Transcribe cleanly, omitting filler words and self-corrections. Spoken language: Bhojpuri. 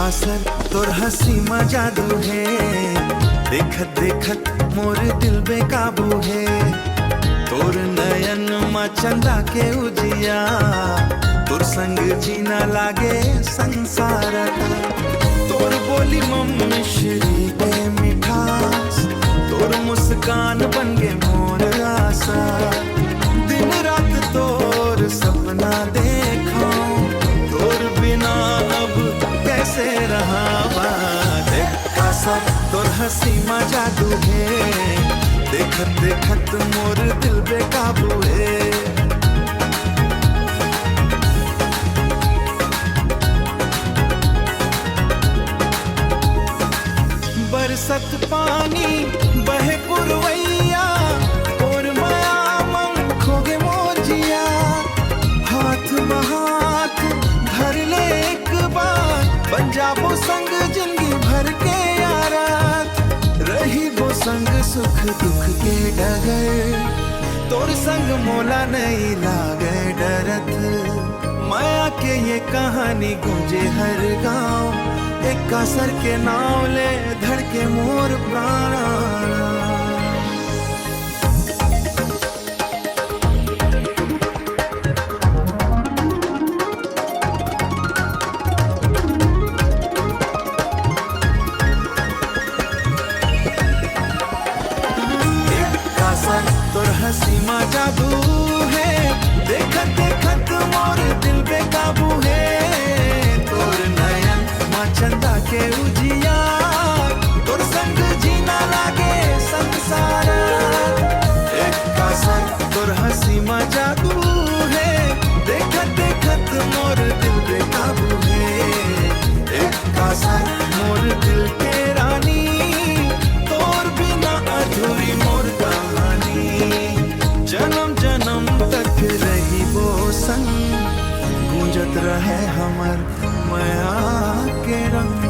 असर तोर हंसी में जादू है, देखत देखत मोर दिल बेकाबू है। तोर नयन में चंदा के उजिया, तोर संग जीना लागे संसार। तोर बोली में मिश्री के मिठास, तोर मुस्कान बन गे मोर आशा। दिन रात तोर सपना देखो, तोर बिना अब कैसे रहा देखा सब तोर हंसी में जादू है, देखत देखत मोर दिल बेकाबू है। बरसत पानी बहे पुरवैया, और माया मन खोगे मोजिया। हाथ में हाथ धर ले एक बार, बन जाबो संग जिंदगी भर के यारा। रही वो संग सुख दुख के डगर, तोर संग मोला नहीं लागे डरत। माया के ये कहानी गूंजे हर गांव, एक असर के नाव ले धड़के मोर प्राण। तोर हंसी में जादू है, देखत देखत मोर दिल बेकाबू है। तोर नयन में चंदा के उजिया, तोर संग जीना लागे संसार। एक असर तोर हंसी में जादू है, देखत देखत मोर दिल बेकाबू है। एक असर मोर दिल के रानी, तोर बिना अधूरी मोर कहानी। जन्म जन्म तक रही वो संग, गूंजत रहे हमर माया के रंग।